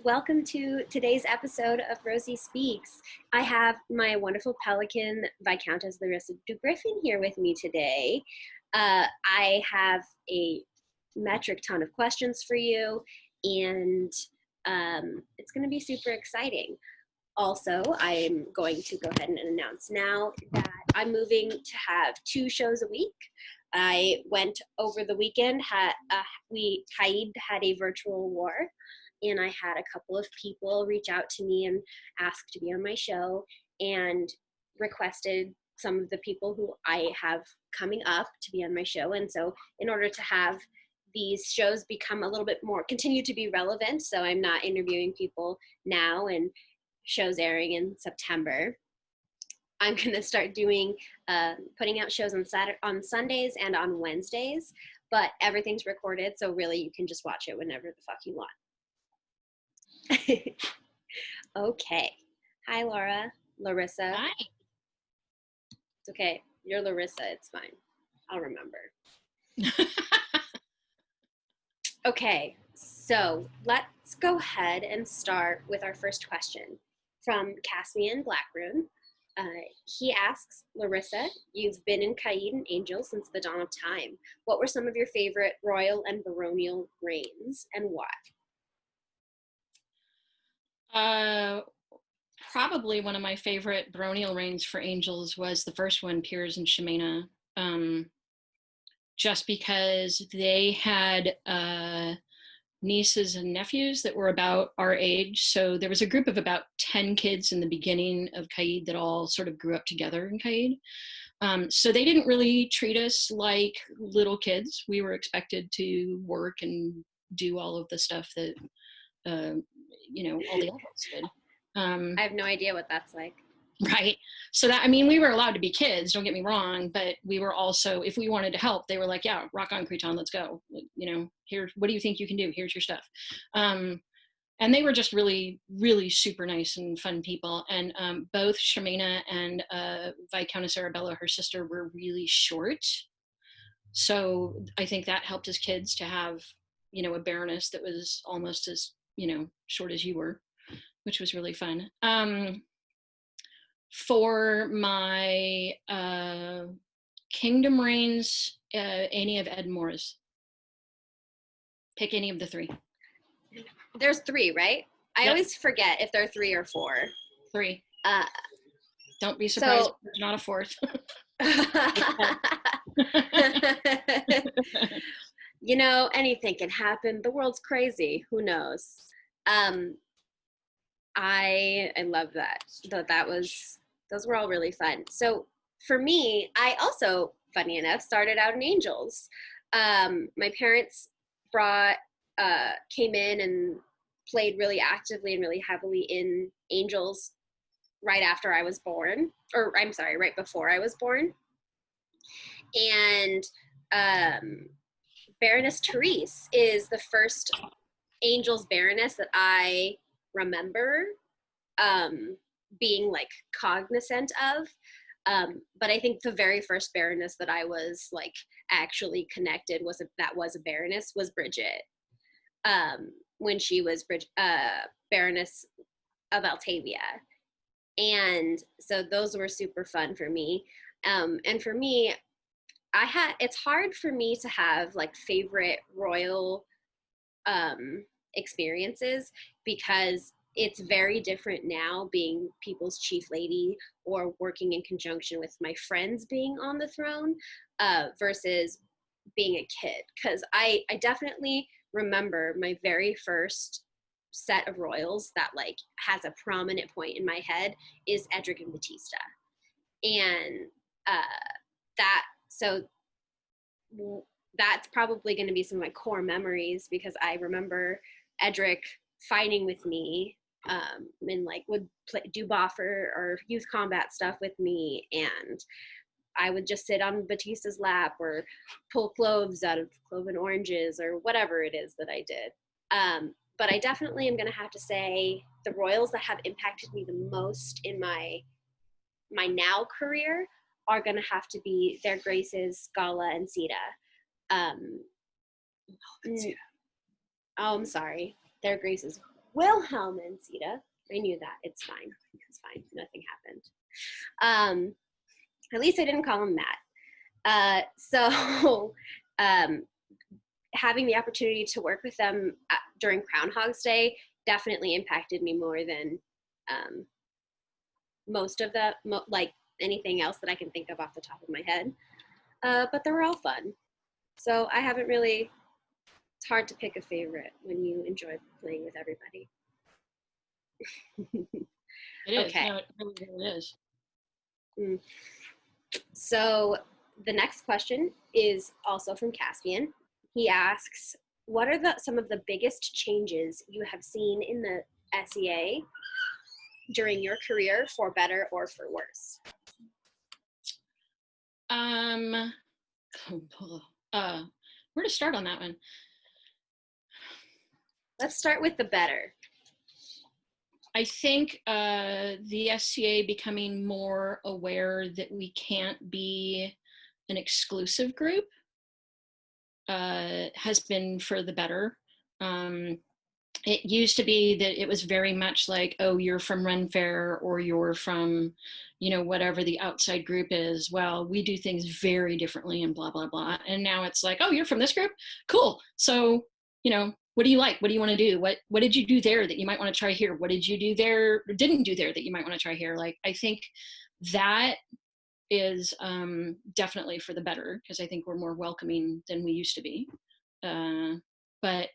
Welcome to today's episode of Rosie Speaks. I have my wonderful Pelican, Viscountess Lorissa du Griffin, here with me today. I have a metric ton of questions for you, and it's going to be super exciting. Also, I'm going to go ahead and announce now that I'm moving to have 2 shows a week. I went over the weekend, Kaid had a virtual war, and I had a couple of people reach out to me and ask to be on my show and requested some of the people who I have coming up to be on my show. And so in order to have these shows become a little bit more, continue to be relevant, so I'm not interviewing people now and shows airing in September, I'm going to start doing, putting out shows on Sundays and on Wednesdays, but everything's recorded, so really you can just watch it whenever the fuck you want. Okay. Hi, Larissa. Hi. It's okay. You're Larissa. It's fine. I'll remember. Okay. So let's go ahead and start with our first question from Caspian Blackrune. He asks, Larissa, you've been in Kaid and Angel since the dawn of time. What were some of your favorite royal and baronial reigns and why? Probably one of my favorite baronial reigns for angels was the first one, Piers and Shemina, just because they had nieces and nephews that were about our age. So there was a group of about 10 kids in the beginning of Kaid that all sort of grew up together in Kaid. So they didn't really treat us like little kids. We were expected to work and do all of the stuff that all the adults did. I have no idea what that's like. Right. So that, I mean, we were allowed to be kids, don't get me wrong, but we were also, if we wanted to help, they were like, yeah, rock on, Creton, let's go. Here, what do you think you can do? Here's your stuff. And they were just really, really super nice and fun people. And both Shemina and Viscountess Arabella, her sister, were really short. So I think that helped as kids to have, a baroness that was almost as, short as you were, which was really fun. For my kingdom reigns, any of Edmore's. Pick any of the 3. There's 3, right? I always forget if there are 3 or 4. 3. Don't be surprised if there's not a 4th. Anything can happen. The world's crazy. Who knows? I love that. Those were all really fun. So for me, I also, funny enough, started out in Angels. My parents came in and played really actively and really heavily in Angels right after I was born, or I'm sorry, right before I was born. And Baroness Therese is the first Angels Baroness that I remember being like cognizant of. But I think the very first Baroness that I was like actually connected that was a Baroness was Bridget, when she was Baroness of Altavia. And so those were super fun for me. And for me, it's hard for me to have like favorite royal experiences because it's very different now being people's chief lady or working in conjunction with my friends being on the throne versus being a kid. Because I definitely remember my very first set of royals that like has a prominent point in my head is Edric and Batista. And that's probably going to be some of my core memories because I remember Edric fighting with me and like would do boffer or youth combat stuff with me, and I would just sit on Batista's lap or pull cloves out of cloven oranges or whatever it is that I did. But I definitely am going to have to say the royals that have impacted me the most in my now career are going to have to be Their Graces, Scala, and Sita. I'm sorry. Their Graces Wilhelm and Zita. I knew that. It's fine. It's fine. Nothing happened. At least I didn't call him that. So having the opportunity to work with them during Groundhog's Day definitely impacted me more than most of the, like anything else that I can think of off the top of my head. But they were all fun. So I haven't really, it's hard to pick a favorite when you enjoy playing with everybody. It is. Okay. No, it really is. So the next question is also from Caspian. He asks, what are some of the biggest changes you have seen in the SEA during your career, for better or for worse? Where to start on that one? Let's start with the better. I think the SCA becoming more aware that we can't be an exclusive group has been for the better. It used to be that it was very much like, oh, you're from Ren Fair, or you're from, you know, whatever the outside group is. Well, we do things very differently and blah, blah, blah. And now it's like, oh, you're from this group? Cool. So, you know, what do you like? What do you want to do? What did you do there that you might want to try here? What did you do there or didn't do there that you might want to try here? Like, I think that is definitely for the better, because I think we're more welcoming than we used to be. But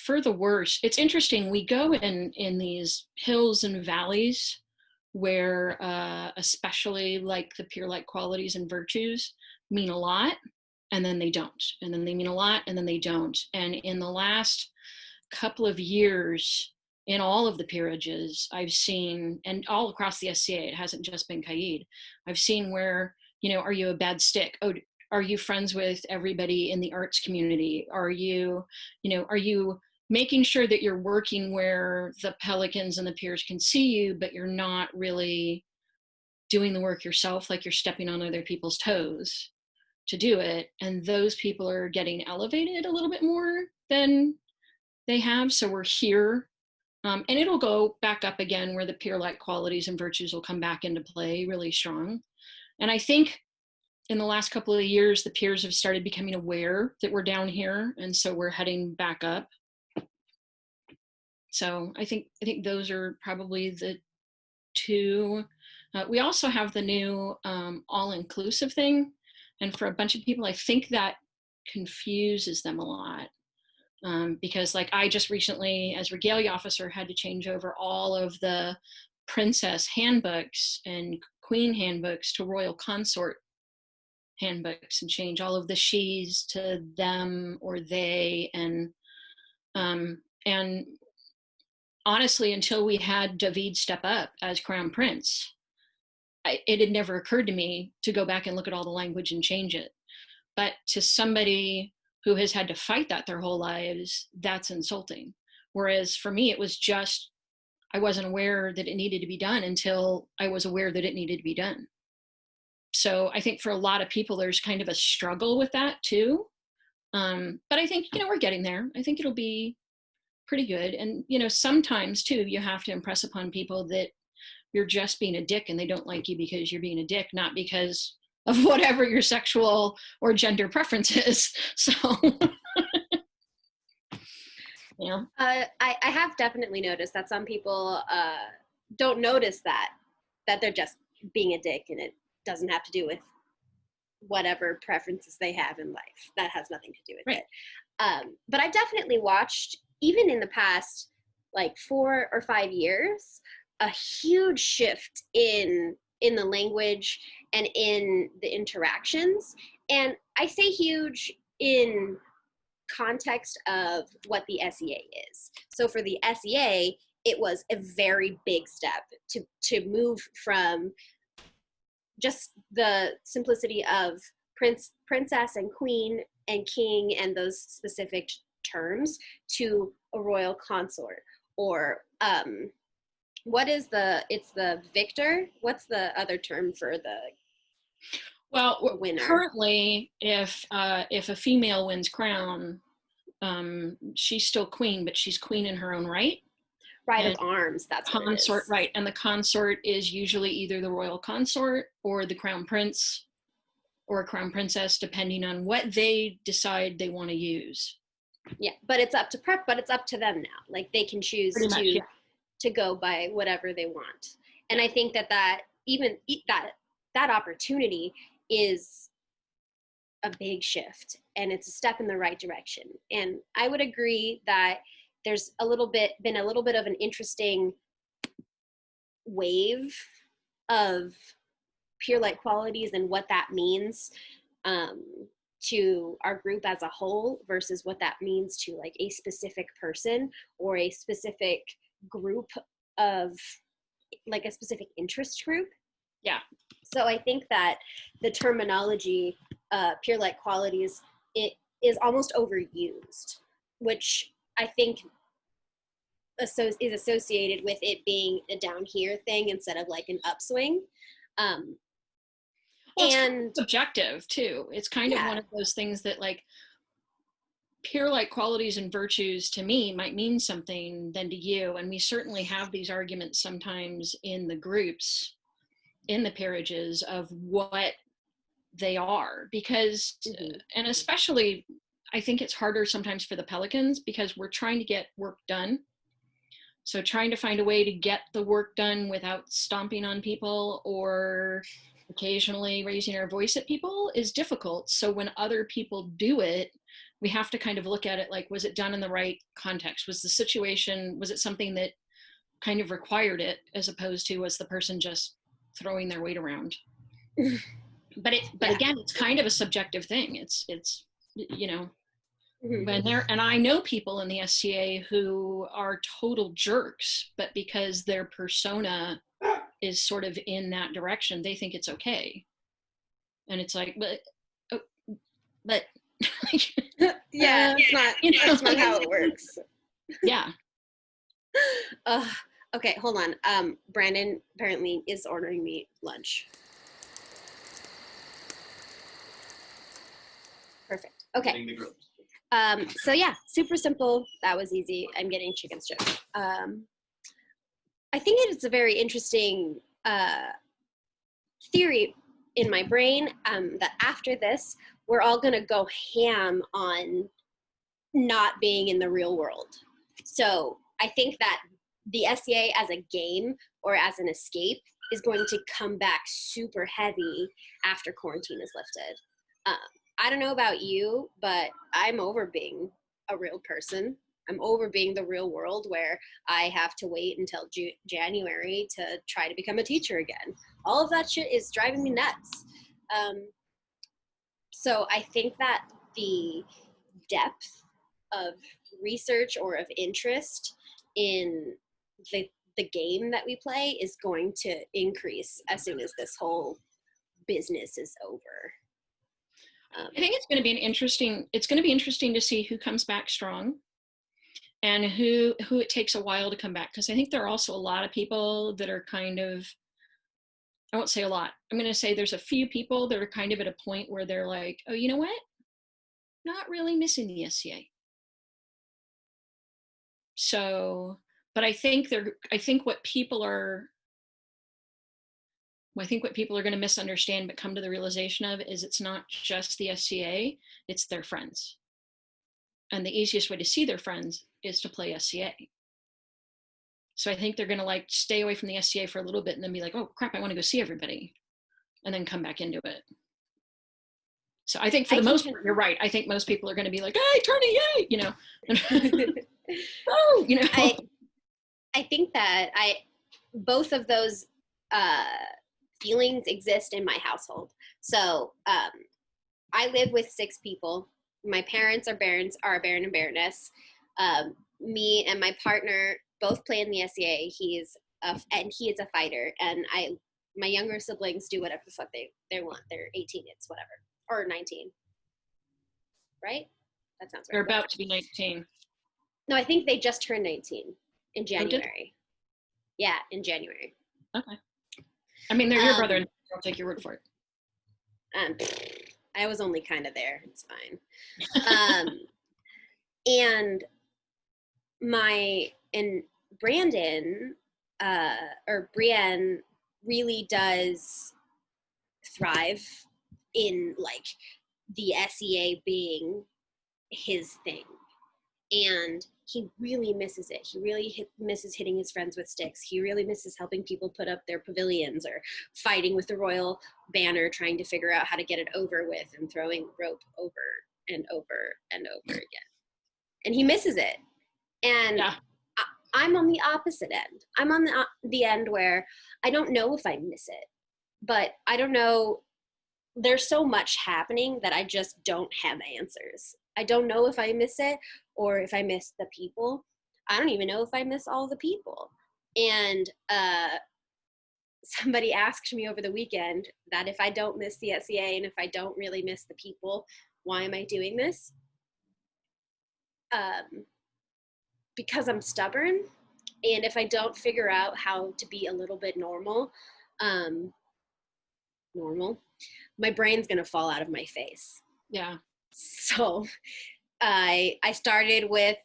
for the worse, it's interesting. We go in these hills and valleys where especially like the peer-like qualities and virtues mean a lot, and then they don't, and then they mean a lot, and then they don't. And in the last couple of years, in all of the peerages, I've seen, and all across the SCA, it hasn't just been Caid, I've seen where, you know, are you a bad stick? Oh, are you friends with everybody in the arts community? Are you, you know, are you making sure that you're working where the Pelicans and the peers can see you, but you're not really doing the work yourself, like you're stepping on other people's toes to do it? And those people are getting elevated a little bit more than they have. So we're here. And it'll go back up again where the peer-like qualities and virtues will come back into play really strong. And I think in the last couple of years, the peers have started becoming aware that we're down here. And so we're heading back up. So I think those are probably the two. We also have the new all-inclusive thing. And for a bunch of people, I think that confuses them a lot. Because like I just recently, as regalia officer, had to change over all of the princess handbooks and queen handbooks to royal consort handbooks, and change all of the she's to them or they. And honestly, until we had David step up as crown prince, it had never occurred to me to go back and look at all the language and change it. But to somebody who has had to fight that their whole lives, that's insulting. Whereas for me, it was just, I wasn't aware that it needed to be done until I was aware that it needed to be done. So I think for a lot of people, there's kind of a struggle with that too. But I think, you know, we're getting there. I think it'll be pretty good. And, you know, sometimes too, you have to impress upon people that you're just being a dick and they don't like you because you're being a dick, not because of whatever your sexual or gender preference is. So, yeah. I have definitely noticed that some people don't notice that they're just being a dick, and it doesn't have to do with whatever preferences they have in life. That has nothing to do with it. But I've definitely watched, even in the past like 4 or 5 years, a huge shift in the language and in the interactions. And I say huge in context of what the SEA is. So for the SEA, it was a very big step to move from just the simplicity of princess and queen and king and those specific terms to a royal consort, or what is it's the victor? What's the other term for the Well, winner? currently, if a female wins crown, she's still queen, but she's queen in her own right. Right And of arms, that's what it consort, is. right. And the consort is usually either the royal consort or the crown prince or a crown princess, depending on what they decide they want to use. Yeah, but it's up to them now. Like they can choose Pretty much, yeah. to go by whatever they want. And I think that even that opportunity is a big shift, and it's a step in the right direction. And I would agree that there's been a little bit of an interesting wave of peer-like qualities and what that means um, to our group as a whole versus what that means to like a specific person or a specific group of like a specific interest group. Yeah. So I think that the terminology peer-like qualities, it is almost overused, which I think is associated with it being a down here thing instead of like an upswing. Well, it's and kind of subjective too. It's kind of one of those things that like peer-like qualities and virtues to me might mean something than to you. And we certainly have these arguments sometimes in the groups, in the peerages of what they are, because, and especially I think it's harder sometimes for the Pelicans because we're trying to get work done. So trying to find a way to get the work done without stomping on people or occasionally raising our voice at people is difficult. So when other people do it, we have to kind of look at it like, was it done in the right context? Was the situation, was it something that kind of required it, as opposed to was the person just throwing their weight around? But again, it's kind of a subjective thing. It's you know, and I know people in the SCA who are total jerks, but because their persona is sort of in that direction, they think it's okay. And it's like, but yeah, it's not, that's not how it works. Yeah. Okay, hold on. Brandon apparently is ordering me lunch. Perfect. Okay. So yeah, super simple. That was easy. I'm getting chicken strips. I think it's a very interesting theory in my brain that after this, we're all gonna go ham on not being in the real world. So I think that the SCA as a game or as an escape is going to come back super heavy after quarantine is lifted. I don't know about you, but I'm over being a real person. I'm over being the real world where I have to wait until January to try to become a teacher again. All of that shit is driving me nuts. So I think that the depth of research or of interest in the game that we play is going to increase as soon as this whole business is over. I think it's going to be interesting to see who comes back strong and who it takes a while to come back. Because I think there are also a lot of people that are kind of, I won't say a lot, I'm going to say there's a few people that are kind of at a point where they're like, oh, you know what? Not really missing the SCA. So, but I think what people are going to misunderstand but come to the realization of is it's not just the SCA, it's their friends. And the easiest way to see their friends is to play SCA. So I think they're going to like stay away from the SCA for a little bit and then be like, oh crap, I want to go see everybody, and then come back into it. So I think for the most part, you're right. I think most people are going to be like, hey, Tony, yay, you know. Oh, you know. I think that both of those feelings exist in my household. So I live with 6 people. My parents are barons, are a baron and baroness. Me and my partner both play in the SCA. He is a fighter, and my younger siblings do whatever the fuck they want. They're 18, it's whatever, or 19, right? That sounds right. They're about to be 19. No, I think they just turned 19 in January. Yeah, in January. Okay. I mean, they're your brother, and I'll take your word for it. I was only kind of there. It's fine. And and Brandon, or Brienne, really does thrive in like the SEA being his thing. And he really misses it. He really misses hitting his friends with sticks. He really misses helping people put up their pavilions or fighting with the royal banner, trying to figure out how to get it over with and throwing rope over and over and over again. And he misses it. And Yeah. I'm on the opposite end. I'm on the end where I don't know if I miss it, but I don't know. There's so much happening that I just don't have answers. I don't know if I miss it or if I miss the people. I don't even know if I miss all the people. And somebody asked me over the weekend that if I don't miss the SEA and if I don't really miss the people, why am I doing this? Because I'm stubborn. And if I don't figure out how to be a little bit normal, my brain's going to fall out of my face. Yeah. So I started with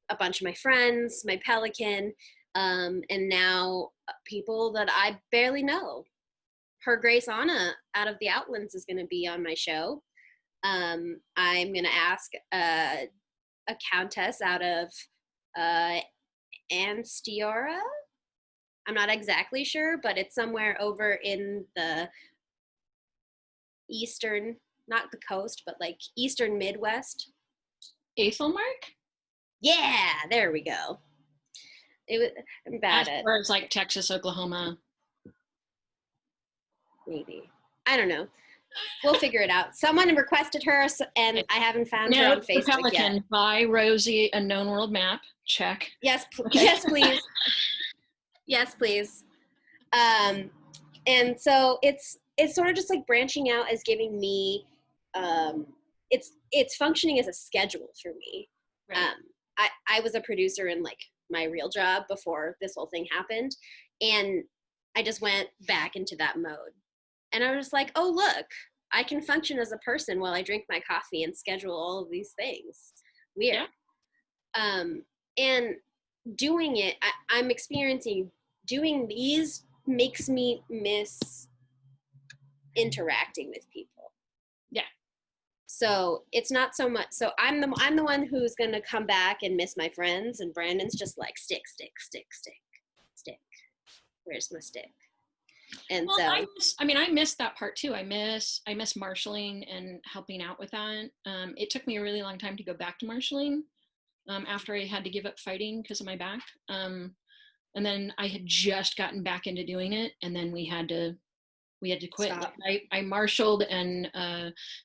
a bunch of my friends, my Pelican, and now people that I barely know. Her Grace Anna out of the Outlands is going to be on my show. I'm going to ask a countess out of Anstiora. I'm not exactly sure, but it's somewhere over in the eastern, not the coast, but like eastern Midwest. Aethelmark? Yeah, there we go. I'm bad As at far as like Texas, Oklahoma. maybe. I don't know. We'll figure it out. Someone requested her, and I haven't found her on Facebook Pelican, yet. Buy Rosie a known world map. Check. Yes, Okay. yes, please. Yes, please. And so it's sort of just like branching out as giving me, it's functioning as a schedule for me. Right. I was a producer in like my real job before this whole thing happened, and I just went back into that mode. And I was just like, oh, look, I can function as a person while I drink my coffee and schedule all of these things. Weird. Yeah. And doing it, I'm experiencing doing these makes me miss interacting with people. Yeah. So it's not so much. So I'm the one who's gonna come back and miss my friends, and Brandon's just like stick. Where's my stick? And well, so I miss that part too. I miss marshalling and helping out with that. It took me a really long time to go back to marshalling after I had to give up fighting because of my back. And then I had just gotten back into doing it, and then we had to quit. I marshaled and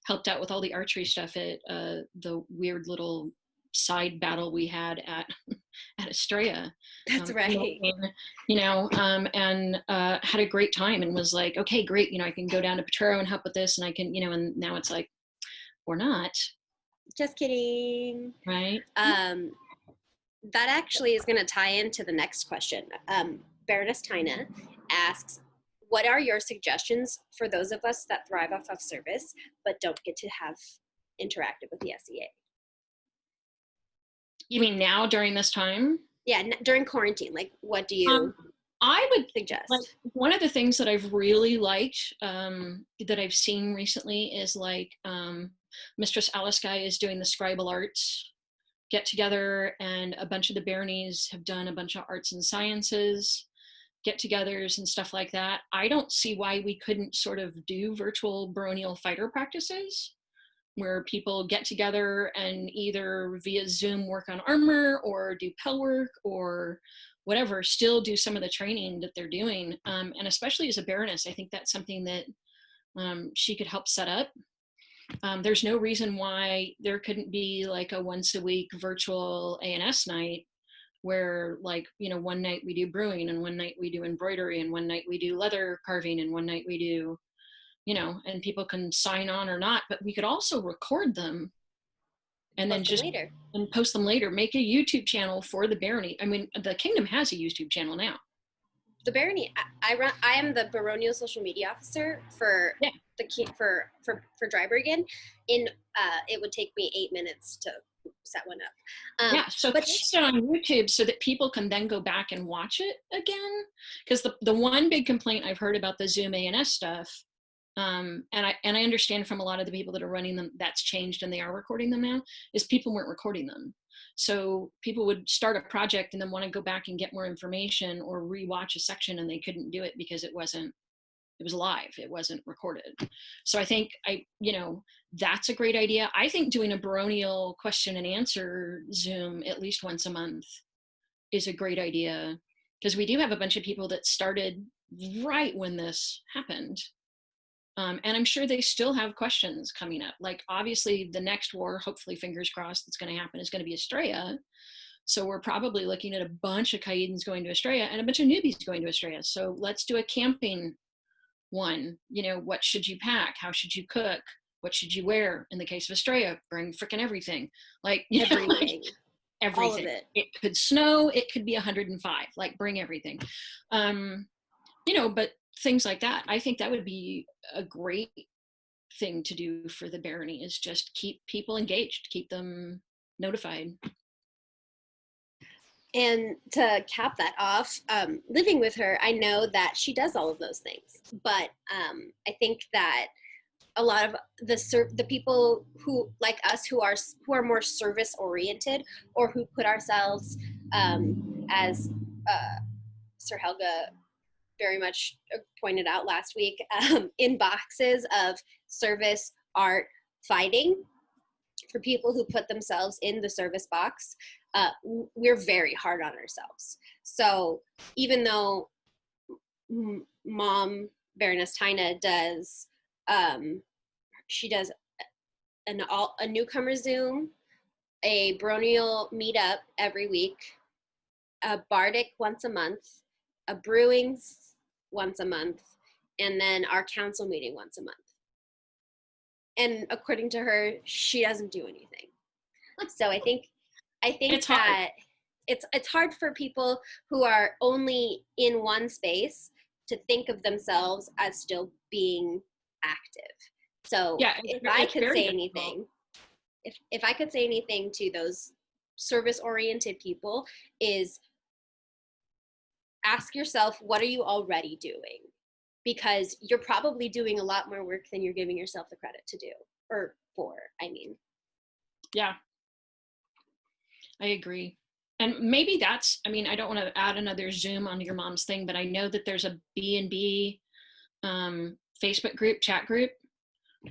helped out with all the archery stuff at the weird little side battle we had at Estrella. That's right. And had a great time and was like, okay, great. I can go down to Petro and help with this, and I can, and now it's like, or not. Just kidding. Right. That actually is going to tie into the next question. Baroness Tina asks, what are your suggestions for those of us that thrive off of service but don't get to have interacted with the SEA? You mean now during this time? Yeah, during quarantine. Like, what do you I would suggest? Like, one of the things that I've really liked that I've seen recently is like Mistress Alice Guy is doing the scribal arts get together, and a bunch of the baronies have done a bunch of arts and sciences get-togethers and stuff like that. I don't see why we couldn't sort of do virtual baronial fighter practices where people get together and either via Zoom work on armor or do pel work or whatever, still do some of the training that they're doing. And especially as a baroness, I think that's something that she could help set up. There's no reason why there couldn't be like a once a week virtual ANS night where, like, one night we do brewing and one night we do embroidery and one night we do leather carving and one night we do, and people can sign on or not, but we could also record them and then just later and post them later. Make a YouTube channel for the barony. I mean, the kingdom has a YouTube channel now. The barony, I am the baronial social media officer for for Drybergen. It would take me 8 minutes to set one up. Yeah, so but post it on YouTube so that people can then go back and watch it again. Because the one big complaint I've heard about the Zoom ANS stuff, and I understand from a lot of the people that are running them, that's changed and they are recording them now, is people weren't recording them. So people would start a project and then want to go back and get more information or rewatch a section, and they couldn't do it because it was live, it wasn't recorded. So I think that's a great idea. I think doing a baronial question and answer Zoom at least once a month is a great idea, because we do have a bunch of people that started right when this happened. And I'm sure they still have questions coming up. Like, obviously the next war, hopefully fingers crossed, that's going to happen is going to be Estrella. So we're probably looking at a bunch of Caidans going to Estrella and a bunch of newbies going to Estrella. So let's do a camping one. What should you pack? How should you cook? What should you wear? In the case of Estrella, bring freaking everything. Like, everything. Everything. All of it. It could snow, it could be 105, like bring everything. But things like that, I think that would be a great thing to do for the barony, is just keep people engaged, keep them notified. And to cap that off, living with her, I know that she does all of those things. But I think that a lot of the people who, like us, who are more service oriented, or who put ourselves as Sir Helga very much pointed out last week, in boxes of service, art, fighting. For people who put themselves in the service box, we're very hard on ourselves. So even though Mom, Baroness Tina, does, she does a newcomer Zoom, a baronial meetup every week, a bardic once a month, a brewings once a month, and then our council meeting once a month. And according to her, she doesn't do anything. So I think it's that hard. It's hard for people who are only in one space to think of themselves as still being active. So yeah, if I could say anything, if I could say anything to those service-oriented people, is ask yourself, what are you already doing? Because you're probably doing a lot more work than you're giving yourself the credit to do, or for, I mean. Yeah, I agree. And maybe that's, I don't want to add another Zoom onto your mom's thing, but I know that there's a B&B Facebook group, chat group.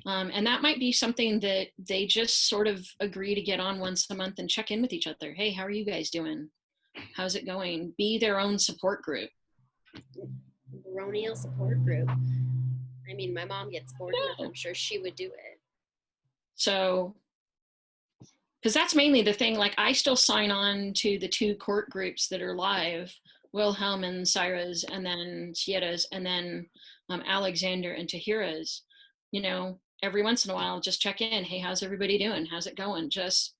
And that might be something that they just sort of agree to get on once a month and check in with each other. Hey, how are you guys doing? How's it going? Be their own support group. Baronial support group. I mean, my mom gets bored enough. I'm sure she would do it. So, because that's mainly the thing. Like, I still sign on to the 2 court groups that are live, Wilhelm and Syra's, and then Sierra's, and then Alexander and Tahira's. Every once in a while, just check in. Hey, how's everybody doing? How's it going? Just,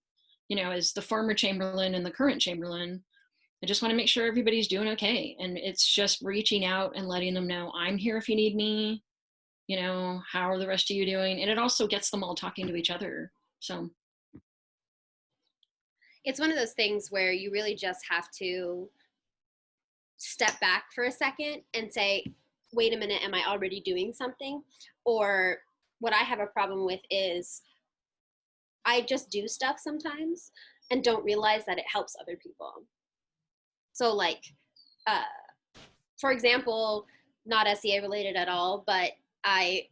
as the former Chamberlain and the current Chamberlain, I just want to make sure everybody's doing okay. And it's just reaching out and letting them know, I'm here if you need me. How are the rest of you doing? And it also gets them all talking to each other. So it's one of those things where you really just have to step back for a second and say, wait a minute, am I already doing something? Or what I have a problem with is I just do stuff sometimes and don't realize that it helps other people. So like, for example, not SEA related at all, but I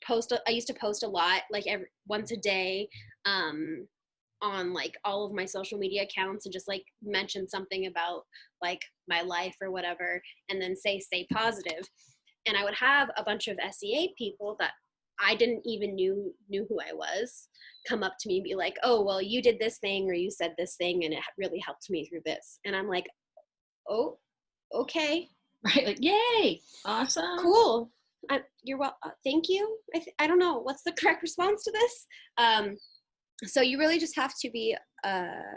used to post a lot, like once a day, on like all of my social media accounts, and just like mention something about like my life or whatever, and then stay positive. And I would have a bunch of SEA people that I didn't even knew who I was come up to me and be like, oh, well, you did this thing, or you said this thing, and it really helped me through this. And I'm like, oh, okay. Right, like, yay, awesome. Cool. You're well, thank you. I don't know, what's the correct response to this? So you really just have to be a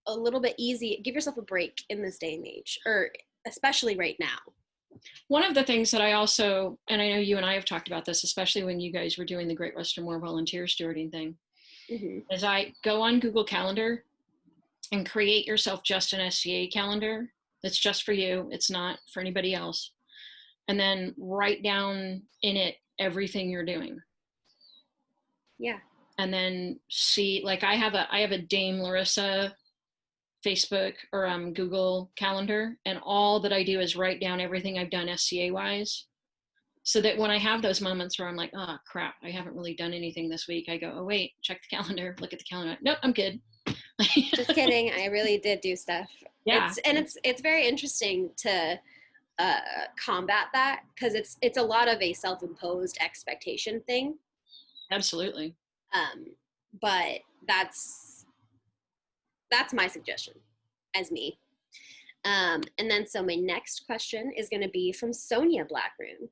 little bit easy, give yourself a break in this day and age, or especially right now. One of the things that I also, and I know you and I have talked about this, especially when you guys were doing the Great Western War volunteer stewarding thing, Mm-hmm. is I go on Google Calendar and create yourself just an SCA calendar that's just for you. It's not for anybody else. And then write down in it everything you're doing. Yeah. And then see, like I have a Dame Lorissa Facebook or Google Calendar, and all that I do is write down everything I've done SCA wise, so that when I have those moments where I'm like, oh crap, I haven't really done anything this week, I go, oh wait, check the calendar, look at the calendar. Nope, I'm good. Just kidding. I really did do stuff. Yeah. It's very interesting to combat that, because it's a lot of a self-imposed expectation thing. Absolutely. But that's my suggestion as me. And then so my next question is going to be from Sonia Blackroon.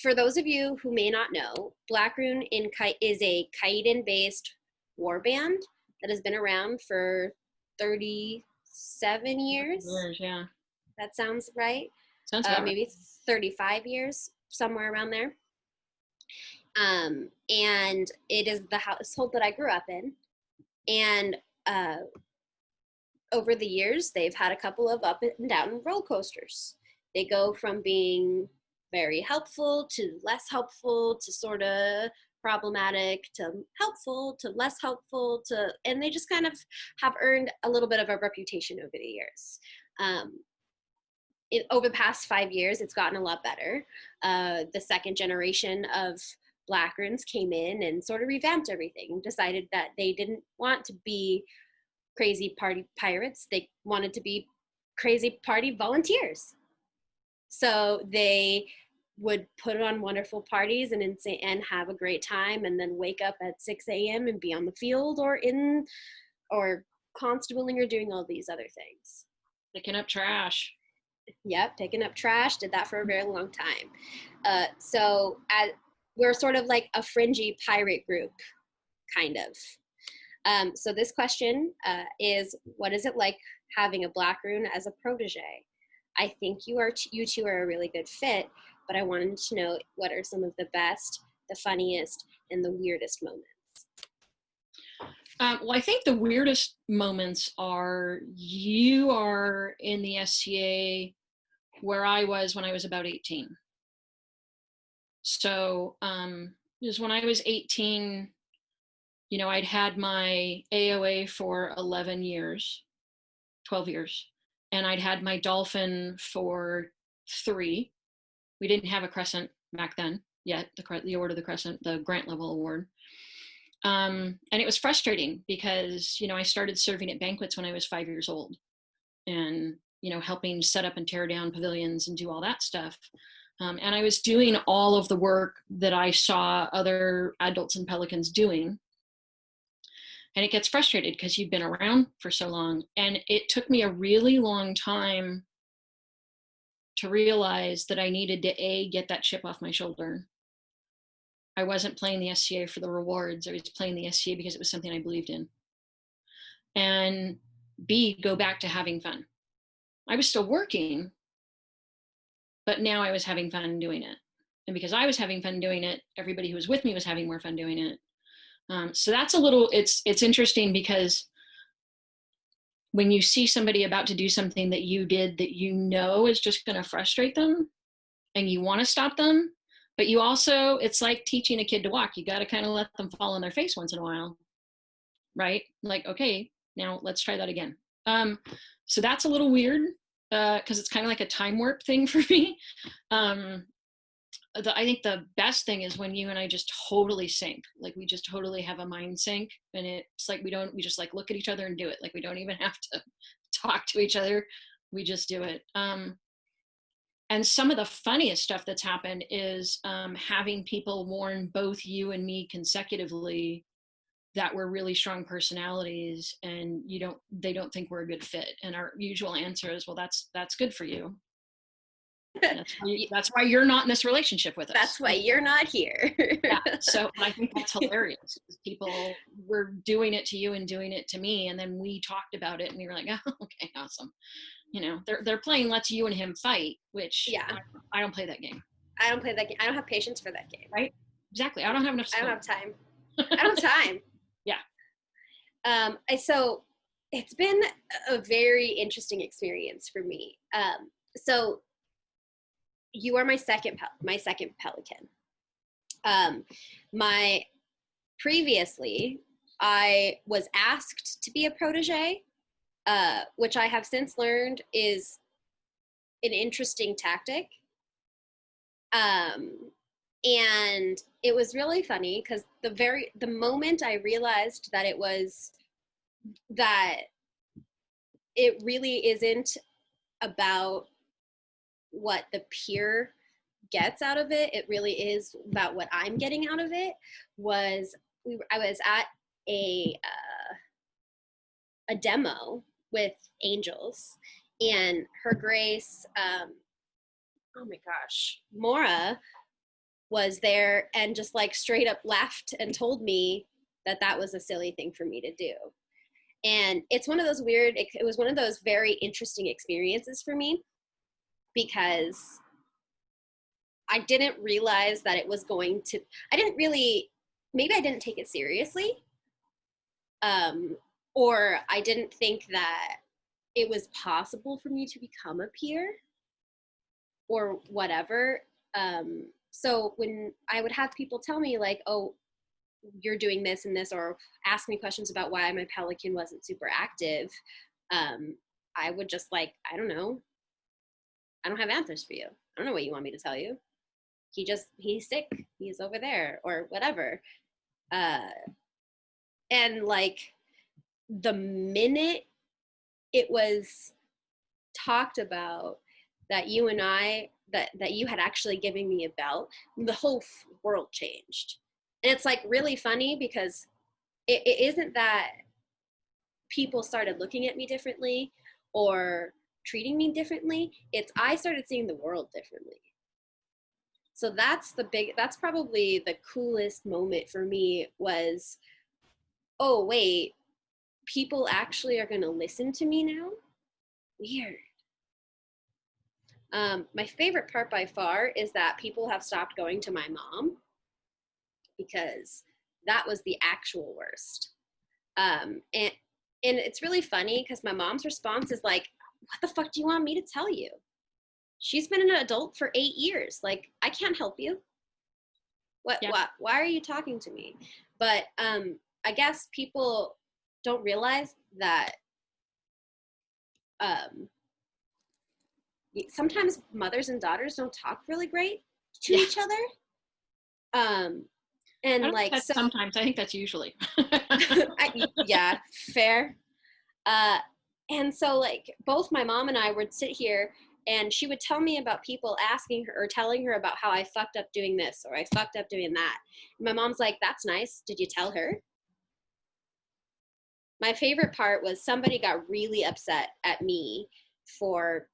For those of you who may not know, Blackroon is a Kaidan-based war band that has been around for 37 years. Yeah. That sounds right. Sounds about maybe right. 35 years, somewhere around there. And it is the household that I grew up in. And over the years, they've had a couple of up and down roller coasters. They go from being very helpful to less helpful to sort of problematic to helpful to less helpful to, and they just kind of have earned a little bit of a reputation over the years. Over the past 5 years, it's gotten a lot better. The second generation of Blackroons came in and sort of revamped everything and decided that they didn't want to be crazy party pirates. They wanted to be crazy party volunteers. So they would put on wonderful parties and have a great time, and then wake up at 6 a.m. and be on the field or constabling or doing all these other things. Picking up trash. Yep, picking up trash. Did that for a very long time. So we're sort of like a fringy pirate group, kind of. So this question is, what is it like having a Blackroon as a protege? I think you two are a really good fit, but I wanted to know what are some of the best, the funniest, and the weirdest moments. Well, I think the weirdest moments are you are in the SCA where I was when I was about 18. So because when I was 18, I'd had my AOA for 11 years, 12 years, and I'd had my Dolphin for 3. We didn't have a Crescent back then yet, the Order of the Crescent, the grant level award. And it was frustrating because, I started serving at banquets when I was 5 years old and, helping set up and tear down pavilions and do all that stuff. And I was doing all of the work that I saw other adults in Pelicans doing. And it gets frustrated because you've been around for so long. And it took me a really long time to realize that I needed to get that chip off my shoulder. I wasn't playing the SCA for the rewards. I was playing the SCA because it was something I believed in. And B, go back to having fun. I was still working, but now I was having fun doing it. And because I was having fun doing it, everybody who was with me was having more fun doing it. So that's it's interesting because when you see somebody about to do something that you did that is just going to frustrate them and you want to stop them, but you also, it's like teaching a kid to walk. You got to kind of let them fall on their face once in a while, right? Like, okay, now let's try that again. So that's a little weird because it's kind of like a time warp thing for me. I think the best thing is when you and I just totally sync. Like we just totally have a mind sync, and it's like we just like look at each other and do it. Like we don't even have to talk to each other. We just do it. And some of the funniest stuff that's happened is having people warn both you and me consecutively that we're really strong personalities, and they don't think we're a good fit. And our usual answer is, well, that's good for you. That's why you're not in this relationship with us. That's why you're not here. Yeah. So I think that's hilarious. People were doing it to you and doing it to me, and then we talked about it, and we were like, "Oh, okay, awesome." They're playing let's you and him fight, which I don't play that game. I don't play that game. I don't have patience for that game. Right? Exactly. I don't have enough skill. I don't have time. I don't have time. Yeah. So it's been a very interesting experience for me. So you are my second Pelican. My previously, I was asked to be a protege, which I have since learned is an interesting tactic. And it was really funny because the moment I realized that it really isn't about what the peer gets out of it, it really is about what I'm getting out of it. I was at a demo with angels, and Her Grace, oh my gosh, Mora was there and just like straight up laughed and told me that that was a silly thing for me to do. And it's one of those it was one of those very interesting experiences for me, because I didn't realize that it was maybe I didn't take it seriously. Or I didn't think that it was possible for me to become a peer or whatever. So when I would have people tell me like, oh, you're doing this and this, or ask me questions about why my Pelican wasn't super active, I would just like, I don't know. I don't have answers for you. I don't know what you want me to tell you. He's sick. He's over there or whatever. And like the minute it was talked about that that you had actually given me a belt, the whole world changed. And it's like really funny because it isn't that people started looking at me differently or treating me differently. It's I started seeing the world differently. So that's probably the coolest moment for me was, oh wait, people actually are going to listen to me now. Weird. My favorite part by far is that people have stopped going to my mom, because that was the actual worst. And it's really funny because my mom's response is like, what the fuck do you want me to tell you? She's been an adult for 8 years. Like, I can't help you. Yeah. Why are you talking to me? But I guess people don't realize that sometimes mothers and daughters don't talk really great to Yeah. each other. I And don't think like, that's so sometimes. I think that's usually. yeah, fair. And so like both my mom and I would sit here, and she would tell me about people asking her or telling her about how I fucked up doing this or I fucked up doing that. And my mom's like, that's nice. Did you tell her? My favorite part was somebody got really upset at me for,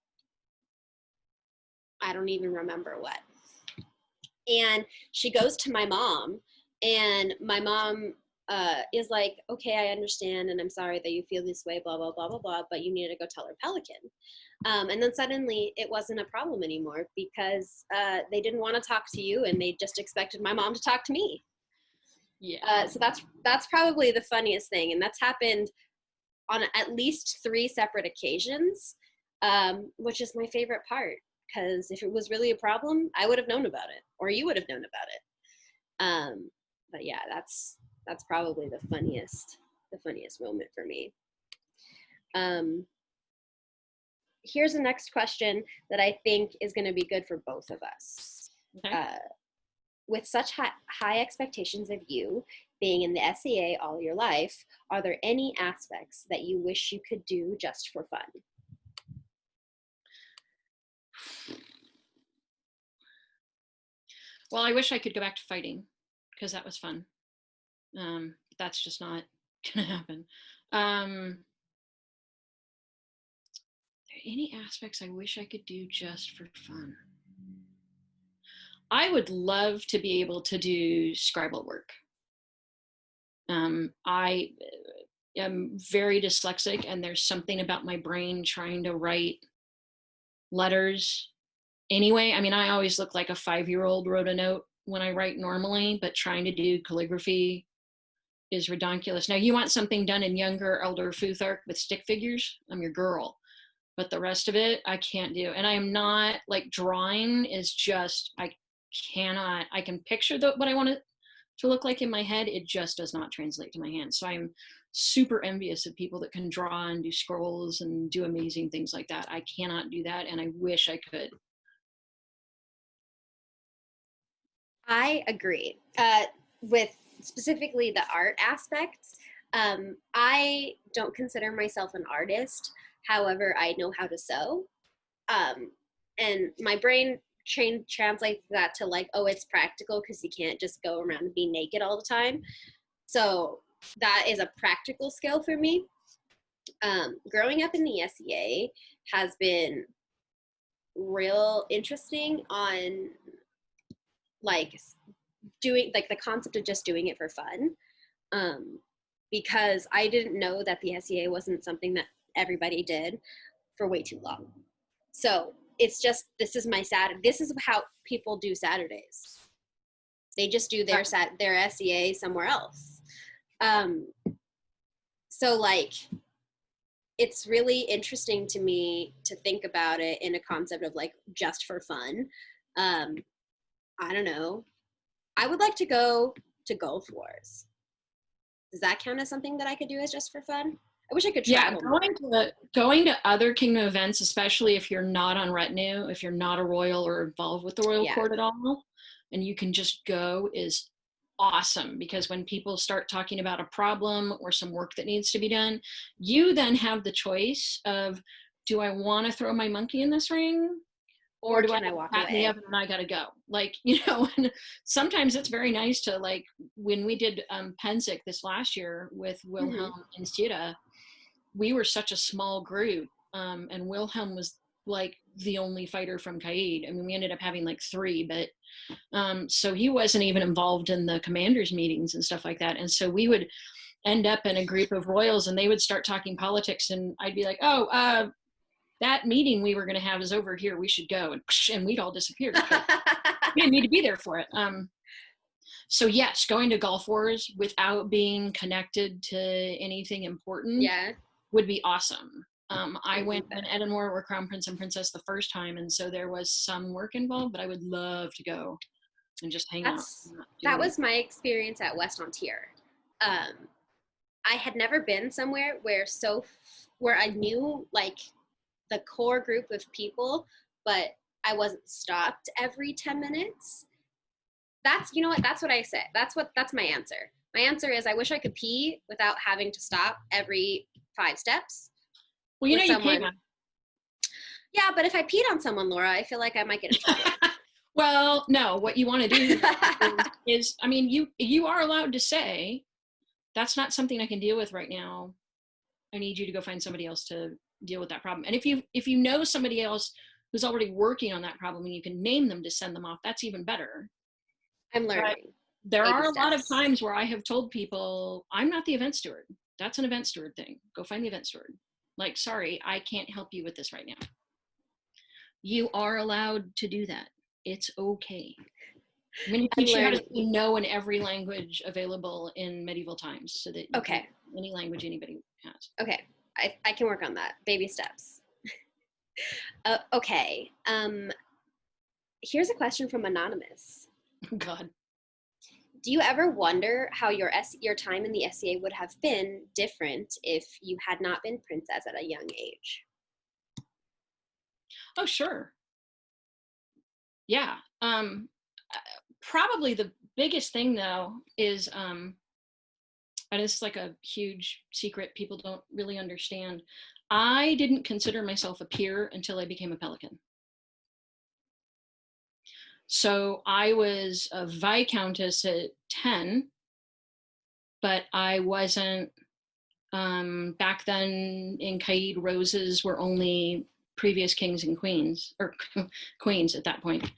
I don't even remember what. And she goes to my mom, and my mom is like, okay, I understand, and I'm sorry that you feel this way, blah, blah, blah, blah, blah, but you need to go tell her Pelican. And then suddenly it wasn't a problem anymore because they didn't want to talk to you, and they just expected my mom to talk to me. Yeah. So that's probably the funniest thing, and that's happened on at least 3 separate occasions, which is my favorite part. Because if it was really a problem, I would have known about it, or you would have known about it. But yeah, that's probably the funniest moment for me. Here's the next question that I think is going to be good for both of us. Okay. With such high expectations of you being in the SEA all your life, are there any aspects that you wish you could do just for fun? Well, I wish I could go back to fighting because that was fun. That's just not going to happen. Any aspects I wish I could do just for fun? I would love to be able to do scribal work. I am very dyslexic, and there's something about my brain trying to write letters anyway. I mean, I always look like a 5-year-old wrote a note when I write normally, but trying to do calligraphy is redonkulous. Now, you want something done in younger, elder Futhark with stick figures, I'm your girl. But the rest of it, I can't do. And I am not, like, drawing is just, I cannot, I can picture what I want it to look like in my head. It just does not translate to my hands. So I'm super envious of people that can draw and do scrolls and do amazing things like that. I cannot do that, and I wish I could. I agree. With specifically the art aspect, I don't consider myself an artist. However, I know how to sew. And my brain translates that to like, oh, it's practical because you can't just go around and be naked all the time. So that is a practical skill for me. Growing up in the SEA has been real interesting on like doing like the concept of just doing it for fun, because I didn't know that the SEA wasn't something that everybody did for way too long. So it's just, this is how people do Saturdays. They just do their SEA somewhere else. So like, it's really interesting to me to think about it in a concept of like just for fun. I don't know. I would like to go to Gulf Wars. Does that count as something that I could do as just for fun? I wish I could travel more. Going to other kingdom events, especially if you're not on retinue, if you're not a royal or involved with the royal court at all, and you can just go, is awesome. Because when people start talking about a problem or some work that needs to be done, you then have the choice of, do I want to throw my monkey in this ring? Or do I walk away? And I gotta go. Like, you know, and sometimes it's very nice to, like, when we did Pensick this last year with Wilhelm and Stira, we were such a small group, and Wilhelm was like the only fighter from Caid. I mean, we ended up having like 3, but so he wasn't even involved in the commanders meetings and stuff like that. And so we would end up in a group of royals, and they would start talking politics, and I'd be like, oh, that meeting we were going to have is over here. We should go. And we'd all disappear. We didn't need to be there for it. So yes, going to Gulf Wars without being connected to anything important would be awesome. I went when Edinburgh were Crown Prince and Princess the first time, and so there was some work involved, but I would love to go and just hang out. That was my experience at West Ontario. I had never been somewhere where I knew like the core group of people, but I wasn't stopped every 10 minutes. You know what? That's what I say. That's my answer. My answer is, I wish I could pee without having to stop every 5 steps. Well, you know, you can. Yeah, but if I peed on someone, Laura, I feel like I might get in trouble. Well, no, what you want to do is, I mean, you are allowed to say, that's not something I can deal with right now. I need you to go find somebody else to deal with that problem. And if you know somebody else who's already working on that problem and you can name them to send them off, that's even better. I'm learning. But there are a lot of times where I have told people, I'm not the event steward. That's an event steward thing. Go find the event steward. Like, sorry, I can't help you with this right now. You are allowed to do that. It's okay. I'm going to teach you how to say no in every language available in medieval times, so that you can, any language anybody has. Okay. I can work on that. Baby steps. Okay. Here's a question from Anonymous. Oh, God. Do you ever wonder how your time in the SEA would have been different if you had not been princess at a young age? Oh, sure. Yeah. Probably the biggest thing, though, is, and it's like a huge secret people don't really understand, I didn't consider myself a peer until I became a Pelican. So I was a Viscountess at 10, but I wasn't, back then in Caid, roses were only previous kings and queens, or queens at that point.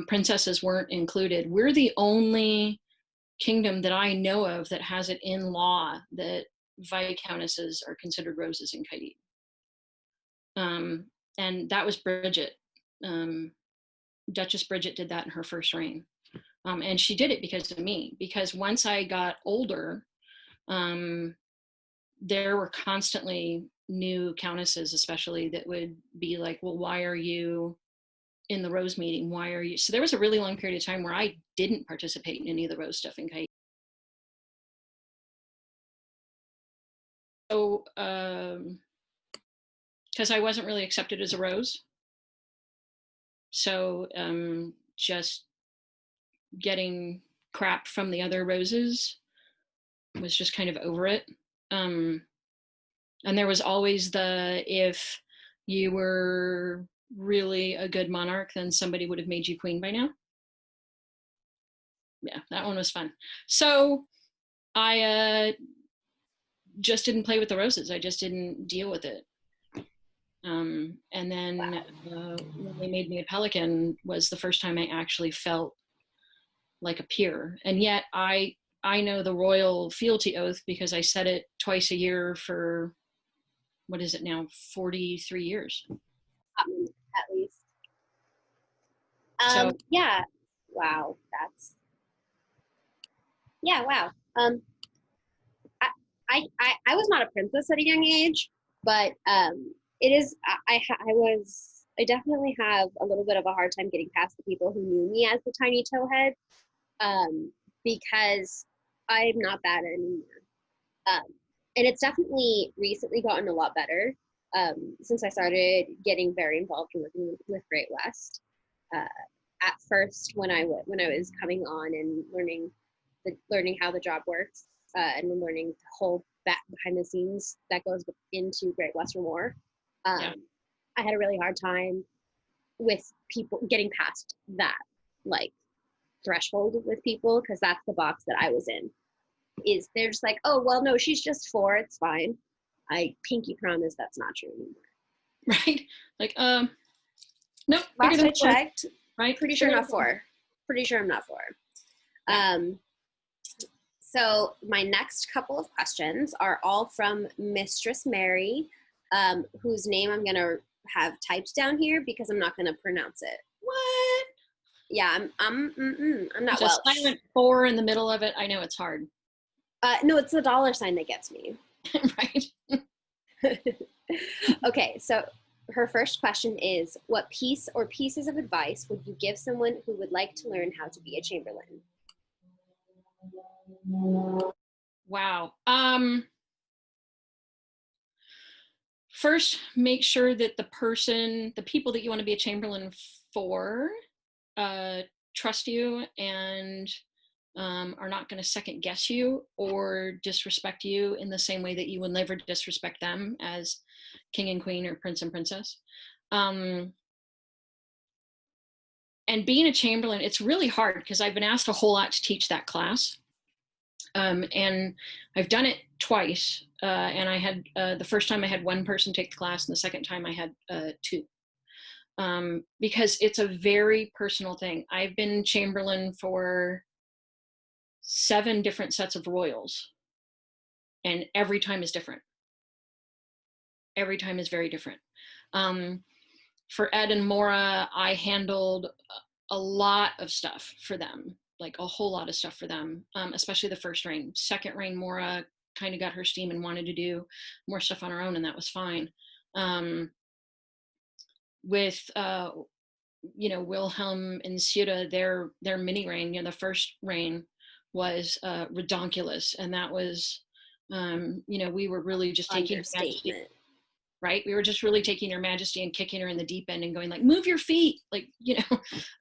Princesses weren't included. We're the only kingdom that I know of that has it in law that Viscountesses are considered roses in Caid. And that was Bridget. Duchess Bridget did that in her first reign. And she did it because of me, because once I got older, there were constantly new countesses, especially, that would be like, well, why are you in the Rose meeting? Why are you? So there was a really long period of time where I didn't participate in any of the Rose stuff in Kite. So, because I wasn't really accepted as a Rose. So just getting crap from the other Roses was just kind of over it. And there was always if you were really a good monarch, then somebody would have made you queen by now. Yeah, that one was fun. So I just didn't play with the Roses. I just didn't deal with it. And then when they made me a Pelican was the first time I actually felt like a peer. And yet I know the royal fealty oath because I said it twice a year for, what is it now, 43 years. At least. So, yeah. Wow. Wow. I was not a princess at a young age, but it is, I definitely have a little bit of a hard time getting past the people who knew me as the tiny towhead, because I'm not that anymore. And it's definitely recently gotten a lot better since I started getting very involved in working with Great West. At first, when I was coming on and learning how the job works, and learning the whole behind the scenes that goes into Great Western War, yeah. I had a really hard time with people getting past that like threshold with people, because that's the box that I was in. Is they're just like, oh well, no, she's just 4, it's fine. I pinky promise that's not true anymore. Right? Like, nope. Last I checked, right? Pretty sure I'm not 4. Pretty sure I'm not 4. Yeah. So my next couple of questions are all from Mistress Mary, whose name I'm gonna have typed down here because I'm not gonna pronounce it. What? Yeah, I'm not There's Welsh. a silent 4 in the middle of it. I know it's hard. No, it's the $sign that gets me. Right. Okay, so her first question is, what piece or pieces of advice would you give someone who would like to learn how to be a chamberlain? Wow. First, make sure that the people that you want to be a chamberlain for, trust you and are not going to second guess you or disrespect you in the same way that you would never disrespect them as king and queen or prince and princess. And being a chamberlain, it's really hard because I've been asked a whole lot to teach that class. And I've done it twice. And I had, the first time I had 1 person take the class, and the second time I had 2. Because it's a very personal thing. I've been chamberlain for 7 different sets of royals, and every time is different. Every time is very different. For Ed and Maura, I handled a lot of stuff for them, like a whole lot of stuff for them, especially the first reign. Second reign, Maura kind of got her steam and wanted to do more stuff on her own, and that was fine. With Wilhelm and Sutta, their mini reign, the first reign was redonkulous, and that was we were really just taking Majesty, right? We were just really taking Her Majesty and kicking her in the deep end and going like, move your feet, like,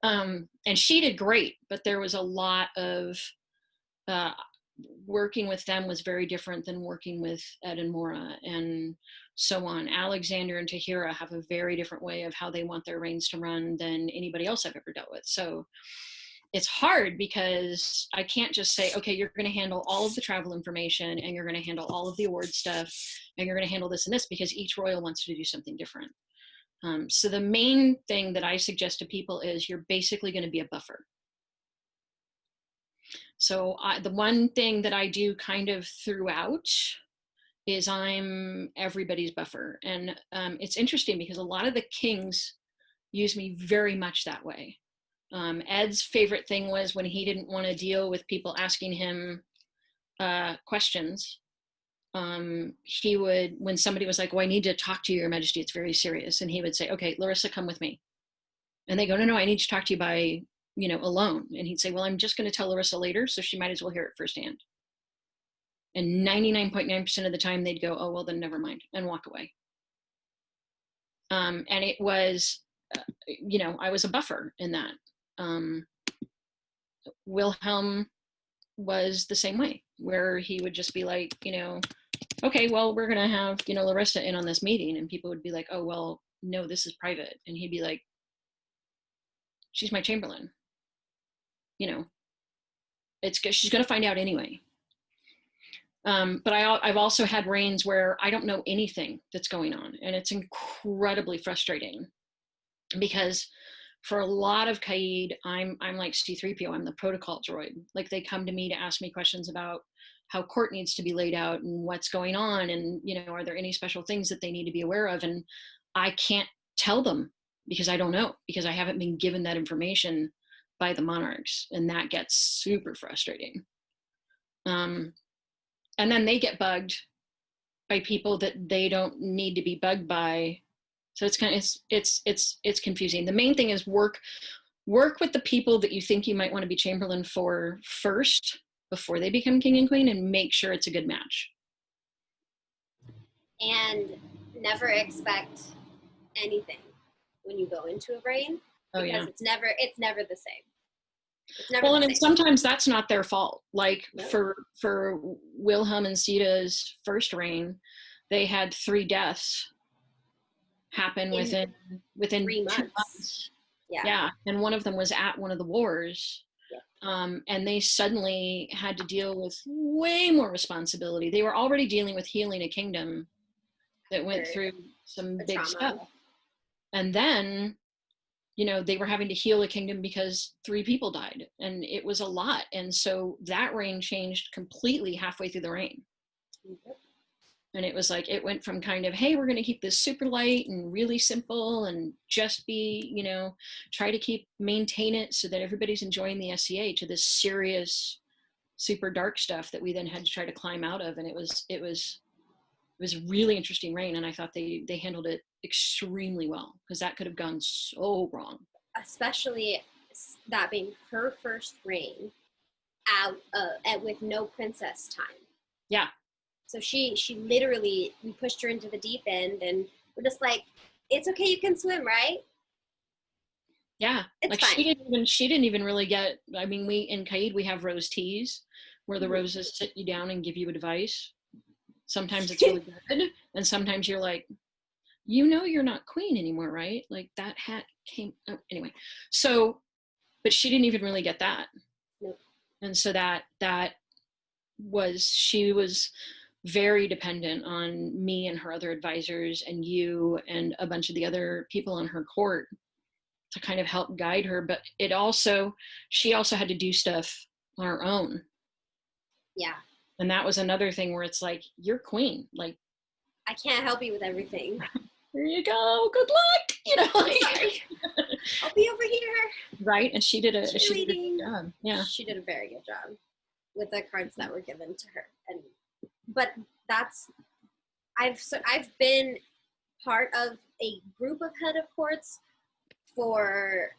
and she did great, but there was a lot of working with them was very different than working with Ed and Maura and so on. Alexander and Tahira have a very different way of how they want their reigns to run than anybody else I've ever dealt with. So it's hard because I can't just say, okay, you're going to handle all of the travel information and you're going to handle all of the award stuff and you're going to handle this and this, because each royal wants to do something different. So the main thing that I suggest to people is you're basically going to be a buffer. So the one thing that I do kind of throughout is I'm everybody's buffer. And it's interesting because a lot of the kings use me very much that way. Ed's favorite thing was when he didn't want to deal with people asking him questions, he would, when somebody was like, well, I need to talk to you, Your Majesty, it's very serious. And he would say, okay, Larissa, come with me. And they go, no, I need to talk to you by, alone. And he'd say, well, I'm just going to tell Larissa later, so she might as well hear it firsthand. And 99.9% of the time they'd go, oh, well, then never mind, and walk away. And it was, I was a buffer in that. Wilhelm was the same way, where he would just be like, okay, well, we're going to have, Larissa in on this meeting. And people would be like, oh, well, no, this is private. And he'd be like, she's my Chamberlain. She's going to find out anyway. But I've also had reigns where I don't know anything that's going on. And it's incredibly frustrating because for a lot of Kaid, I'm like C-3PO, I'm the protocol droid. Like, they come to me to ask me questions about how court needs to be laid out and what's going on. And, are there any special things that they need to be aware of? And I can't tell them because I don't know, because I haven't been given that information by the monarchs. And that gets super frustrating. And then they get bugged by people that they don't need to be bugged by. So it's kind of, it's confusing. The main thing is work with the people that you think you might want to be Chamberlain for first before they become king and queen, and make sure it's a good match. And never expect anything when you go into a reign, because it's never the same. It's never and sometimes that's not their fault. Like, for Wilhelm and Sita's first reign, they had 3 deaths happen within 3 months. 2 months. Yeah. And one of them was at one of the wars. Yeah. And they suddenly had to deal with way more responsibility. They were already dealing with healing a kingdom that went through some big trauma stuff. And then, they were having to heal a kingdom because 3 people died, and it was a lot. And so that reign changed completely halfway through the reign. Mm-hmm. And it was like, it went from kind of, hey, we're going to keep this super light and really simple and just be, try to maintain it so that everybody's enjoying the SCA, to this serious, super dark stuff that we then had to try to climb out of. And it was a really interesting reign. And I thought they handled it extremely well, because that could have gone so wrong. Especially that being her first reign with no princess time. Yeah. So she literally, we pushed her into the deep end, and we're just like, it's okay, you can swim, right? Yeah. It's like fine. She didn't even really get, I mean, in Kaid, we have rose teas where the roses sit you down and give you advice. Sometimes it's really good. And sometimes you're like, you're not queen anymore, right? Like, that hat came, anyway. So, but she didn't even really get that. Nope. And so she was very dependent on me and her other advisors and you and a bunch of the other people on her court to kind of help guide her. But she also had to do stuff on her own. Yeah. And that was another thing where it's like, you're queen. Like, I can't help you with everything. Here you go. Good luck. Sorry. I'll be over here. Right. And she did a good job. Yeah. She did a very good job with the cards that were given to her. But I've been part of a group of head of courts for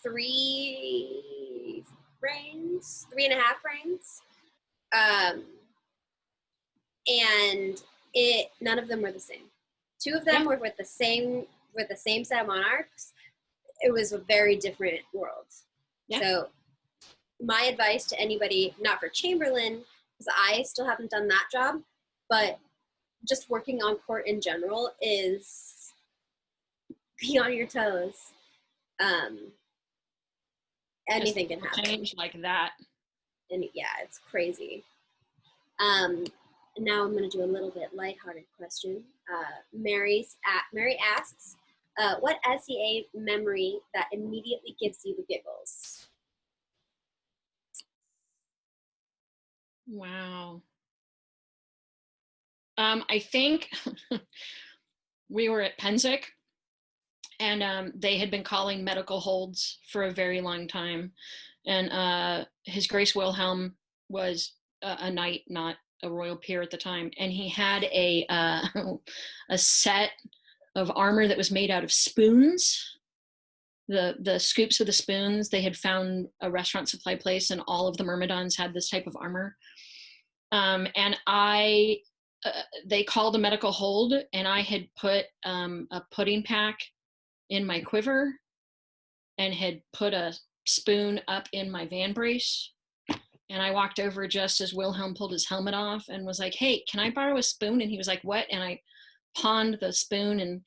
3 reigns, 3.5 reigns. And none of them were the same. 2 of them were with the same set of monarchs. It was a very different world. Yeah. So my advice to anybody, not for Chamberlain, because I still haven't done that job, but just working on court in general, is be on your toes. Anything can happen. Change like that. And yeah, it's crazy. Now I'm going to do a little bit lighthearted question. Mary asks, what SEA memory that immediately gives you the giggles? Wow. I think we were at Penzic, and they had been calling medical holds for a very long time. And His Grace Wilhelm was a knight, not a royal peer at the time, and he had a a set of armor that was made out of spoons. The scoops of the spoons, they had found a restaurant supply place, and all of the myrmidons had this type of armor. And they called a medical hold, and I had put a pudding pack in my quiver and had put a spoon up in my van brace. And I walked over just as Wilhelm pulled his helmet off and was like, "Hey, can I borrow a spoon?" And he was like, "What?" And I pawned the spoon and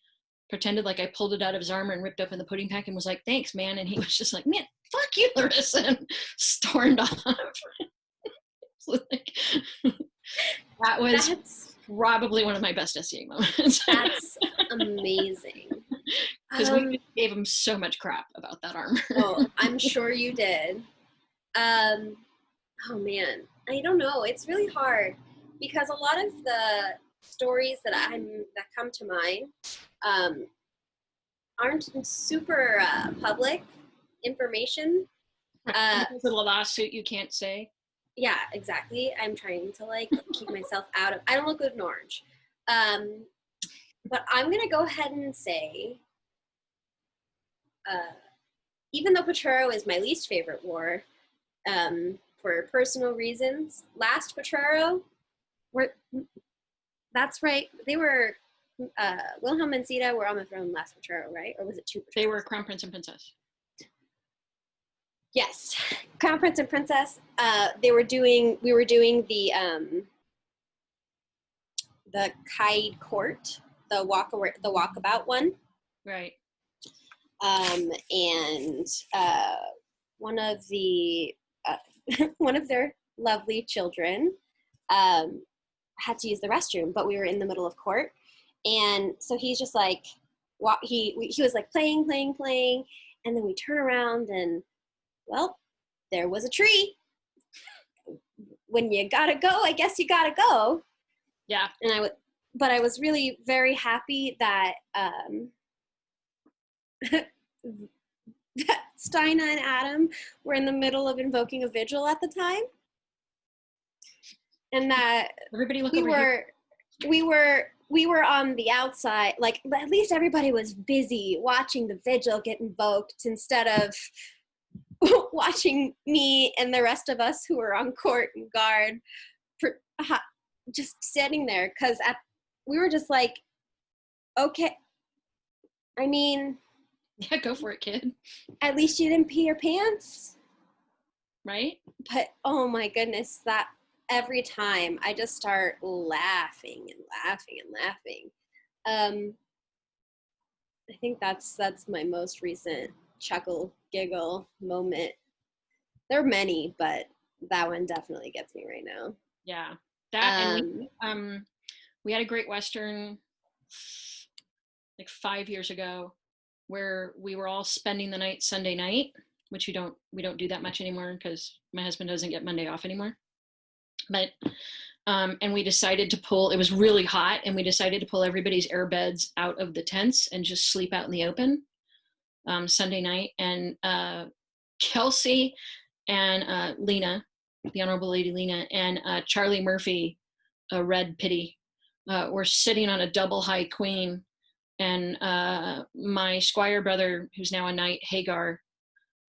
pretended like I pulled it out of his armor and ripped open the pudding pack and was like, "Thanks, man." And he was just like, "Man, fuck you, Larissa," and stormed off. Like, that was probably one of my best SCA moments. That's amazing. Because we gave him so much crap about that armor. Oh, I'm sure you did. Oh man, I don't know. It's really hard because a lot of the stories that come to mind aren't super public information. There's a lawsuit you can't say. Yeah, exactly. I'm trying to like keep myself out of. I don't look good in orange, but I'm gonna go ahead and say, even though Potrero is my least favorite war, for personal reasons, last Potrero, that's right. They were Wilhelm and Sita were on the throne last Potrero, right? Or was it two Potreros? They were Crown Prince and Princess. Yes, Crown Prince and Princess. We were doing the Kaid Court, the walkabout one. Right. And one of the one of their lovely children had to use the restroom, but we were in the middle of court, and so he's just like, he was like playing, and then we turn around and, well, there was a tree. When you gotta go, I guess you gotta go. Yeah. And I was really very happy that that Steina and Adam were in the middle of invoking a vigil at the time, and that everybody we were on the outside, like at least everybody was busy watching the vigil get invoked instead of watching me and the rest of us who were on court and guard just sitting there, because we were just like, okay, I mean, yeah, go for it, kid. At least you didn't pee your pants. Right? But oh my goodness, that every time I just start laughing and laughing and laughing. I think that's my most recent chuckle, giggle moment. There are many, but that one definitely gets me right now. Yeah. That and we had a Great Western like 5 years ago where we were all spending the night Sunday night, which we don't do that much anymore because my husband doesn't get Monday off anymore. But and we decided to pull, it was really hot, and we decided to pull everybody's air beds out of the tents and just sleep out in the open Sunday night. And Kelsey and Lena, the Honorable Lady Lena, and Charlie Murphy, Red Pity, were sitting on a double high queen. And my squire brother, who's now a knight, Hagar,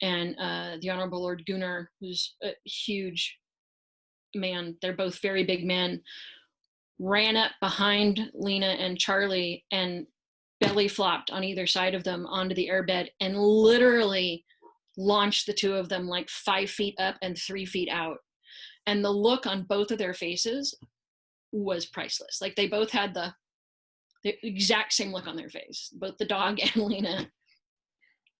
and the Honorable Lord Gunnar, who's a huge man, they're both very big men, ran up behind Lena and Charlie and belly flopped on either side of them onto the airbed and literally launched the two of them like 5 feet up and 3 feet out. And the look on both of their faces was priceless. Like they both had the exact same look on their face, both the dog and Lena.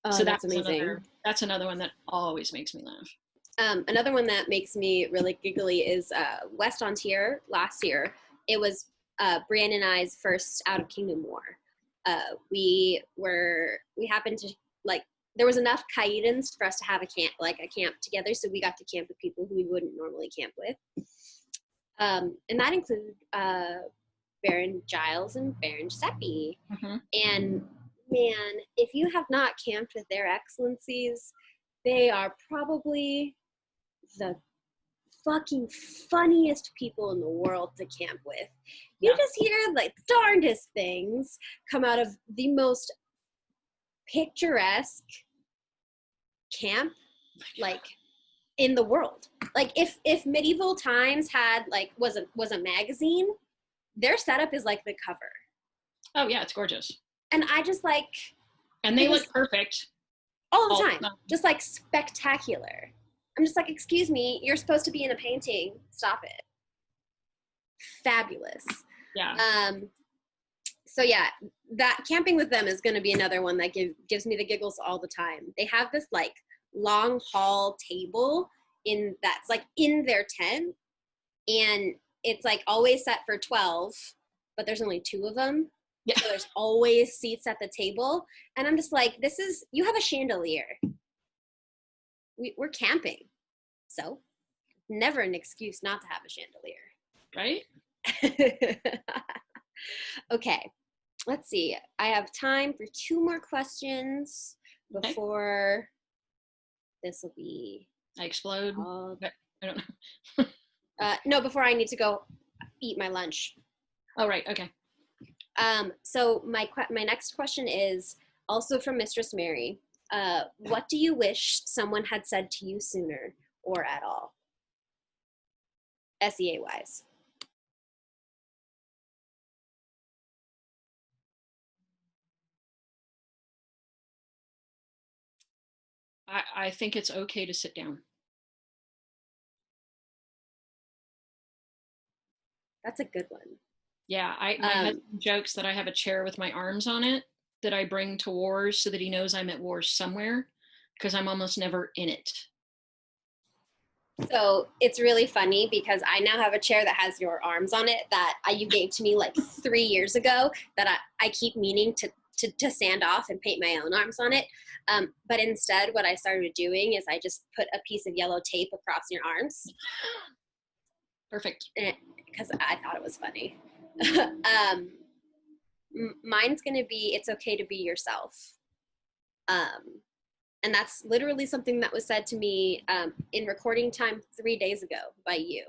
Oh, so that's amazing. That's another one that always makes me laugh. Another one that makes me really giggly is West on Tier last year. It was Brienne and I's first Out of Kingdom War. We happened to, like, there was enough Kaidans for us to have a camp together, so we got to camp with people who we wouldn't normally camp with. And that included Baron Giles and Baron Giuseppe. Mm-hmm. And man, if you have not camped with their excellencies, they are probably the fucking funniest people in the world to camp with. You Yeah. just hear like darndest things come out of the most picturesque camp like in the world. Like if medieval times had like was a magazine, their setup is like the cover. Oh yeah, it's gorgeous. And I just like, And they look perfect all the time. Just like spectacular. I'm just like, excuse me, you're supposed to be in a painting. Stop it. Fabulous. Yeah. So yeah, that camping with them is going to be another one that gives me the giggles all the time. They have this like long hall table that's like in their tent, and it's like always set for 12, but there's only 2 of them. Yeah. So there's always seats at the table, and I'm just like, you have a chandelier. We're camping, so never an excuse not to have a chandelier. Right? Okay, let's see. I have time for 2 more questions before this will be. I explode. I don't know. No, before I need to go eat my lunch. Oh, right. Okay. So my next question is also from Mistress Mary. What do you wish someone had said to you sooner or at all? SEA wise. I think it's okay to sit down. That's a good one. Yeah, my husband jokes that I have a chair with my arms on it that I bring to wars so that he knows I'm at war somewhere, because I'm almost never in it. So it's really funny because I now have a chair that has your arms on it that you gave to me like 3 years ago that I keep meaning to sand off and paint my own arms on it. But instead, what I started doing is I just put a piece of yellow tape across your arms. Perfect. Because I thought it was funny. Mine's going to be, it's okay to be yourself. And that's literally something that was said to me in recording time 3 days ago by you.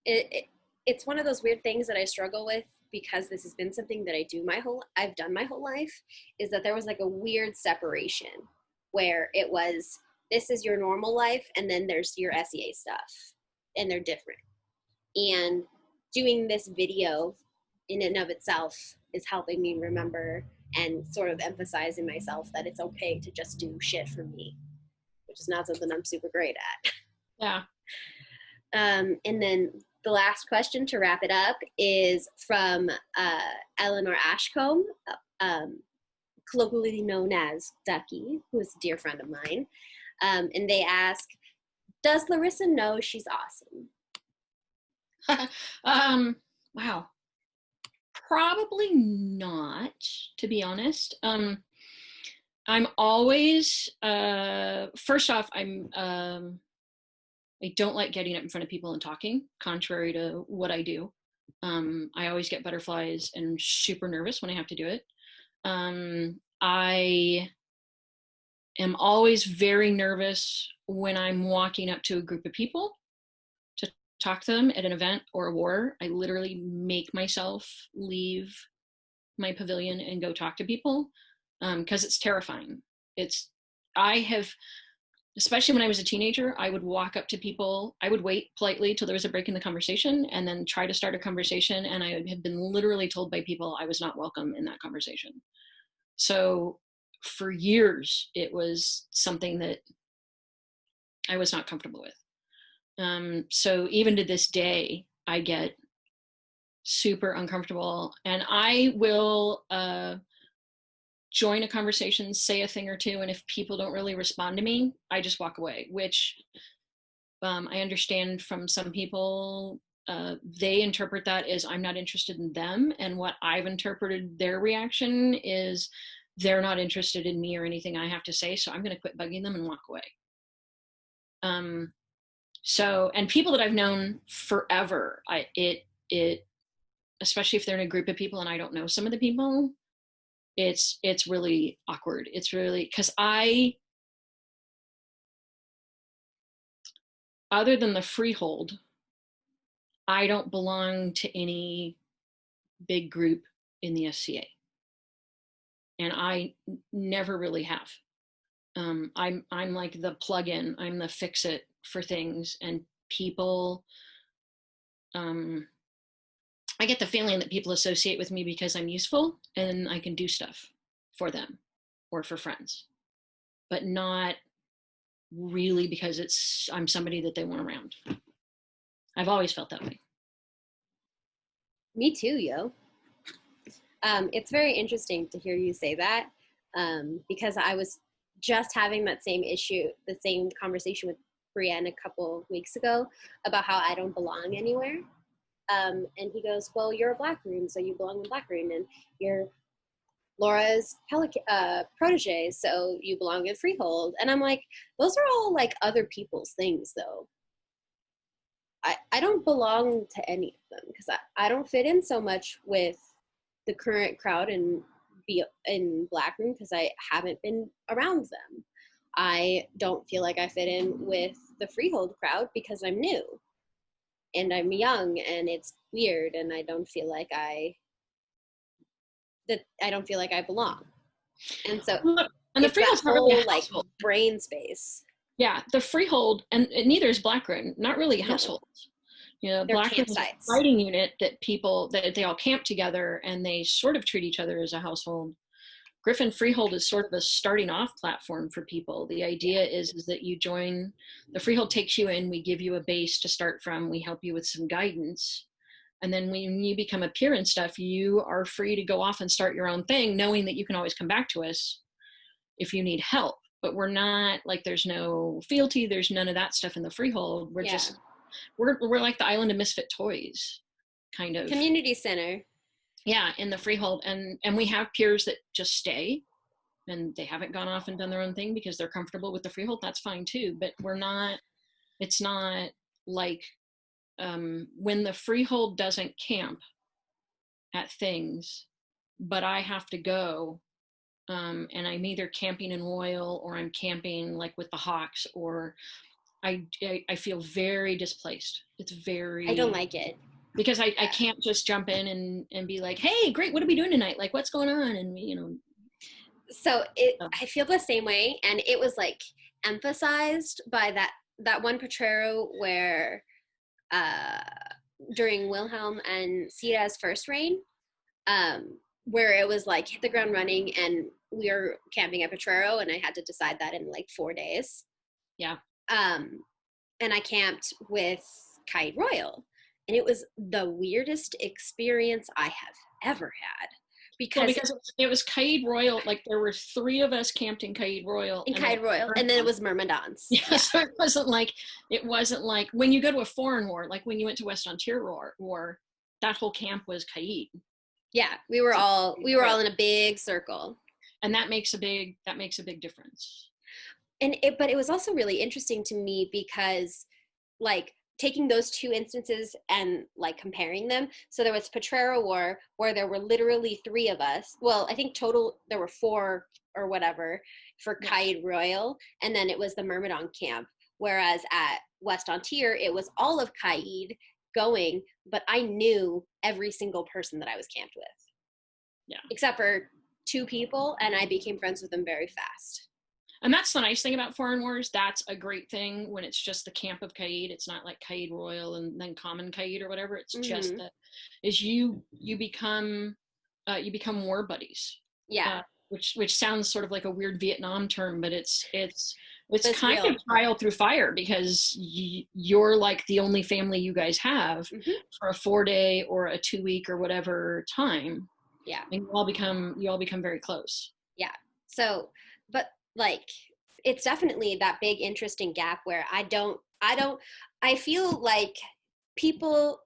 It's one of those weird things that I struggle with because this has been something that I've done my whole life, is that there was like a weird separation where it was, this is your normal life and then there's your SEA stuff, and they're different. And doing this video in and of itself is helping me remember and sort of emphasizing myself that it's okay to just do shit for me, which is not something I'm super great at. Yeah. And then the last question to wrap it up is from Eleanor Ashcombe, colloquially known as Ducky, who is a dear friend of mine. And they ask, does Lorissa know she's awesome? Wow. Probably not, to be honest. I'm always, first off, I don't like getting up in front of people and talking, contrary to what I do. I always get butterflies and super nervous when I have to do it. I am always very nervous when I'm walking up to a group of people to talk to them at an event or a war. I literally make myself leave my pavilion and go talk to people because it's terrifying. Especially when I was a teenager, I would walk up to people. I would wait politely till there was a break in the conversation and then try to start a conversation. And I had been literally told by people I was not welcome in that conversation. So for years, it was something that I was not comfortable with. So even to this day, I get super uncomfortable, and I will join a conversation, say a thing or two, and if people don't really respond to me, I just walk away, which I understand from some people, they interpret that as I'm not interested in them, and what I've interpreted their reaction is they're not interested in me or anything I have to say, so I'm going to quit bugging them and walk away. And people that I've known forever, especially if they're in a group of people and I don't know some of the people, it's really awkward. It's really, because I other than the freehold, I don't belong to any big group in the SCA. And I never really have. I'm like the plug-in. I'm the fix-it for things, and people. I get the feeling that people associate with me because I'm useful and I can do stuff for them or for friends, but not really because I'm somebody that they want around. I've always felt that way. Me too, yo. It's very interesting to hear you say that, because I was just having that same issue, the same conversation with Brienne a couple weeks ago about how I don't belong anywhere. And he goes, well, you're a Black Rune, so you belong in Black Rune, and you're Laura's Pelican, protege, so you belong in Freehold. And I'm like, those are all like other people's things, though. I don't belong to any of them because I don't fit in so much with the current crowd in Black Room because I haven't been around them. I don't feel like I fit in with the Freehold crowd because I'm new and I'm young and it's weird and I don't feel like I belong. And so and the Freehold's not really a household. Like brain space. Yeah, the Freehold, and neither is Black Room, not really households. You know, Black Room is a fighting unit that they all camp together and they sort of treat each other as a household. Griffin Freehold is sort of a starting off platform for people. The idea is that you join, the Freehold takes you in, we give you a base to start from, we help you with some guidance. And then when you become a peer and stuff, you are free to go off and start your own thing, knowing that you can always come back to us if you need help. But we're not like, there's no fealty, there's none of that stuff in the Freehold. We're just, we're like the island of misfit toys, kind of. Community center. Yeah, in the Freehold. And we have peers that just stay and they haven't gone off and done their own thing because they're comfortable with the Freehold. That's fine too. But it's not like when the Freehold doesn't camp at things, but I have to go and I'm either camping in Royal or I'm camping like with the Hawks, or I feel very displaced. It's very, I don't like it. Because I can't just jump in and be like, hey, great, what are we doing tonight? Like, what's going on? And, you know. So I feel the same way. And it was like emphasized by that one Potrero where during Wilhelm and Sita's first reign, where it was like hit the ground running and we were camping at Potrero and I had to decide that in like 4 days. Yeah. And I camped with Kite Royal. And it was the weirdest experience I have ever had. Because it was Caid Royal, like there were 3 of us camped in Caid Royal. In Caid Royal, and then it was Myrmidons. Yeah, so it wasn't like when you go to a foreign war, like when you went to West Ontario War, that whole camp was Caid. Yeah, we were all in a big circle. And that makes a big difference. But it was also really interesting to me because like taking those 2 instances and like comparing them. So there was Potrero War where there were literally 3 of us. Well, I think total there were 4 or whatever for Caid Royal. And then it was the Myrmidon camp. Whereas at West Ontario, it was all of Caid going, but I knew every single person that I was camped with. Yeah. Except for 2 people, and I became friends with them very fast. And that's the nice thing about foreign wars. That's a great thing when it's just the camp of Caid. It's not like Caid Royal and then common Caid or whatever. It's just that is you become war buddies. Yeah. Which sounds sort of like a weird Vietnam term, but it's kind real. of trial through fire because you're like the only family you guys have for a 4-day or a 2-week or whatever time. Yeah. And you all become very close. Yeah. So, but like, it's definitely that big interesting gap where I feel like people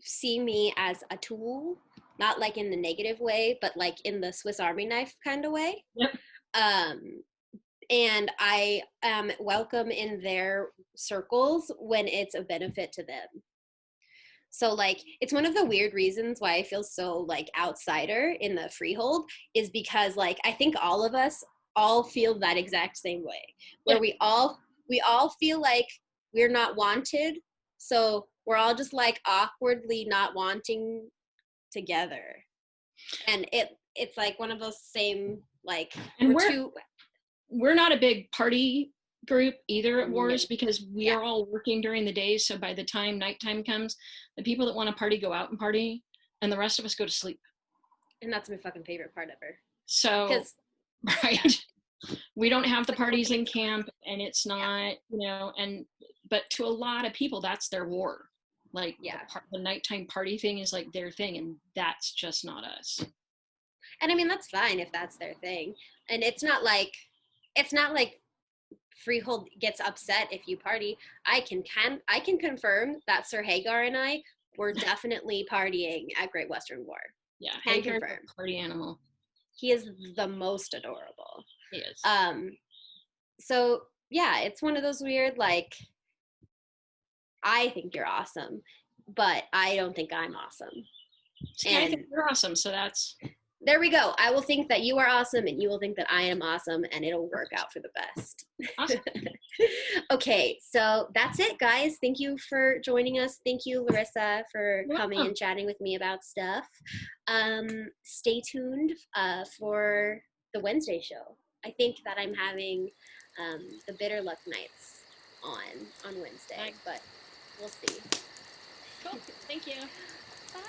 see me as a tool, not like in the negative way, but like in the Swiss Army knife kind of way. Yep. And I am welcome in their circles when it's a benefit to them. So like, it's one of the weird reasons why I feel so like outsider in the Freehold is because like, I think all of us all feel that exact same way, where we all feel like we're not wanted. So we're all just like awkwardly not wanting together. And it's like one of those same, like, And we're not a big party group either at Wars, because we are all working during the day. So by the time nighttime comes, the people that want to party go out and party, and the rest of us go to sleep. And that's my fucking favorite part ever. So, right. We don't have the parties in camp, and it's not, but to a lot of people, that's their war. Like the nighttime party thing is like their thing, and that's just not us. And I mean, that's fine if that's their thing. And it's not like Freehold gets upset if you party. I can confirm that Sir Hagar and I were definitely partying at Great Western War. Yeah, Hagar's a party animal. He is the most adorable. He is. So yeah, it's one of those weird, like, I think you're awesome, but I don't think I'm awesome. See, I think you're awesome, so that's... There we go. I will think that you are awesome, and you will think that I am awesome, and it'll work out for the best. Awesome. Okay, so that's it, guys. Thank you for joining us. Thank you, Lorissa, for coming and chatting with me about stuff. Stay tuned for the Wednesday show. I think that I'm having the Bitter Luck Nights on Wednesday, but we'll see. Cool. Thank you. Bye.